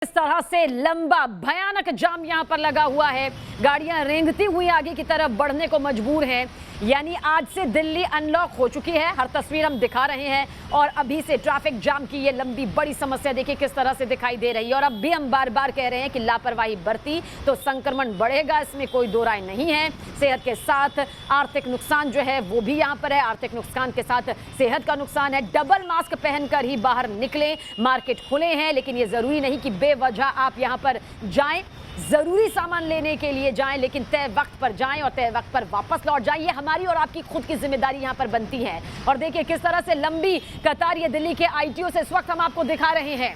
इस तरह से लंबा भयानक जाम यहां पर लगा हुआ है। गाड़ियां रेंगती हुई आगे की तरफ बढ़ने को मजबूर हैं। यानी आज से दिल्ली अनलॉक हो चुकी है। हर तस्वीर हम दिखा रहे हैं और अभी से ट्रैफिक जाम की ये लंबी बड़ी समस्या देखिए किस तरह से दिखाई दे रही है। और अब भी हम बार बार कह रहे हैं कि लापरवाही बरती तो संक्रमण बढ़ेगा, इसमें कोई दो राय नहीं है। सेहत के साथ आर्थिक नुकसान जो है वो भी यहाँ पर है। आर्थिक नुकसान के साथ सेहत का नुकसान है। डबल मास्क पहनकर ही बाहर निकलें। मार्केट खुले हैं लेकिन ये जरूरी नहीं कि बेवजह आप यहाँ पर जाएं। जरूरी सामान लेने के लिए जाएं लेकिन तय वक्त पर जाएं और तय वक्त पर वापस लौट जाएं। ये हमारी और आपकी खुद की जिम्मेदारी यहाँ पर बनती है। और देखिए किस तरह से लंबी कतार ये दिल्ली के आईटीओ से इस वक्त हम आपको दिखा रहे हैं।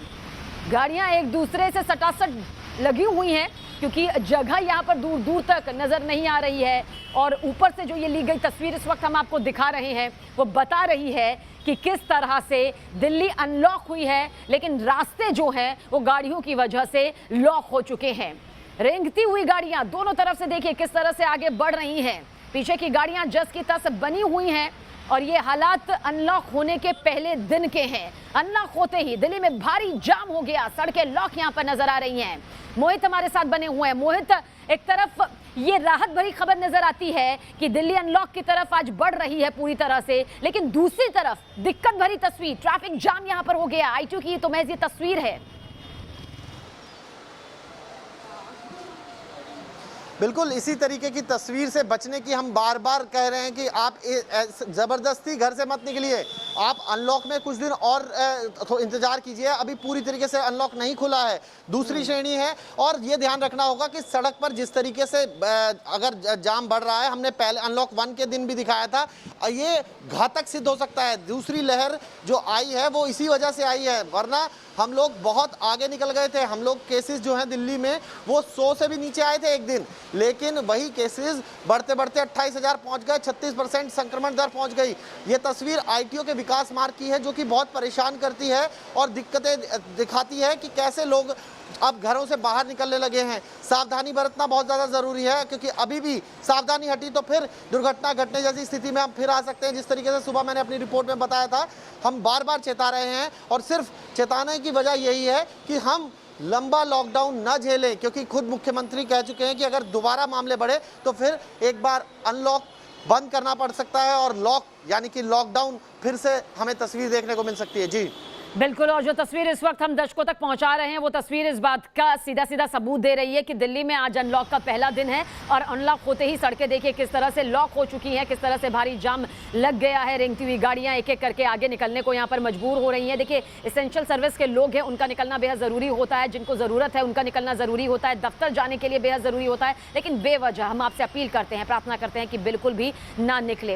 गाड़ियां एक दूसरे से सटासट लगी हुई हैं क्योंकि जगह यहाँ पर दूर दूर तक नजर नहीं आ रही है। और ऊपर से जो ये ली गई तस्वीर इस वक्त हम आपको दिखा रहे हैं वो बता रही है कि किस तरह से दिल्ली अनलॉक हुई है, लेकिन रास्ते जो हैं वो गाड़ियों की वजह से लॉक हो चुके हैं। रेंगती हुई गाड़ियां दोनों तरफ से देखिए किस तरह से आगे बढ़ रही हैं। पीछे की गाड़ियां जस की तस बनी हुई हैं और ये हालात अनलॉक होने के पहले दिन के हैं। अनलॉक होते ही दिल्ली में भारी जाम हो गया, सड़कें लॉक यहाँ पर नजर आ रही हैं। मोहित हमारे साथ बने हुए हैं। मोहित, एक तरफ ये राहत भरी खबर नजर आती है कि दिल्ली अनलॉक की तरफ आज बढ़ रही है पूरी तरह से, लेकिन दूसरी तरफ दिक्कत भरी तस्वीर, ट्रैफिक जाम यहाँ पर हो गया। आईटीओ की तो महज ये तस्वीर है। बिल्कुल इसी तरीके की तस्वीर से बचने की हम बार बार कह रहे हैं कि आप ज़बरदस्ती घर से मत निकलिए। आप अनलॉक में कुछ दिन और इंतजार कीजिए। अभी पूरी तरीके से अनलॉक नहीं खुला है, दूसरी श्रेणी है। और ये ध्यान रखना होगा कि सड़क पर जिस तरीके से अगर जाम बढ़ रहा है, हमने पहले अनलॉक 1 के दिन भी दिखाया था, ये घातक सिद्ध हो सकता है। दूसरी लहर जो आई है वो इसी वजह से आई है, वरना हम लोग बहुत आगे निकल गए थे। हम लोग केसेस जो हैं दिल्ली में वो 100 से भी नीचे आए थे एक दिन, लेकिन वही केसेस बढ़ते बढ़ते 28,000 पहुंच गए। 36% संक्रमण दर पहुंच गई। ये तस्वीर आईटीओ के विकास मार्ग की है जो कि बहुत परेशान करती है और दिक्कतें दिखाती है कि कैसे लोग अब घरों से बाहर निकलने लगे हैं। सावधानी बरतना बहुत ज़्यादा ज़रूरी है क्योंकि अभी भी सावधानी हटी तो फिर दुर्घटना घटने जैसी स्थिति में हम फिर आ सकते हैं। जिस तरीके से सुबह मैंने अपनी रिपोर्ट में बताया था, हम बार बार चेता रहे हैं और सिर्फ चेताने की वजह यही है कि हम लंबा लॉकडाउन न झेलें, क्योंकि खुद मुख्यमंत्री कह चुके हैं कि अगर दोबारा मामले बढ़े तो फिर एक बार अनलॉक बंद करना पड़ सकता है और लॉक यानी कि लॉकडाउन फिर से हमें तस्वीर देखने को मिल सकती है। जी बिल्कुल, और जो तस्वीर इस वक्त हम दर्शकों तक पहुंचा रहे हैं वो तस्वीर इस बात का सीधा सीधा सबूत दे रही है कि दिल्ली में आज अनलॉक का पहला दिन है और अनलॉक होते ही सड़कें देखिए किस तरह से लॉक हो चुकी हैं, किस तरह से भारी जाम लग गया है। रेंगती हुई गाड़ियां एक एक करके आगे निकलने को यहाँ पर मजबूर हो रही हैं। देखिए एसेंशियल सर्विस के लोग हैं, उनका निकलना बेहद ज़रूरी होता है, जिनको ज़रूरत है उनका निकलना ज़रूरी होता है, दफ्तर जाने के लिए बेहद ज़रूरी होता है। लेकिन बेवजह हम आपसे अपील करते हैं, प्रार्थना करते हैं कि बिल्कुल भी ना निकले।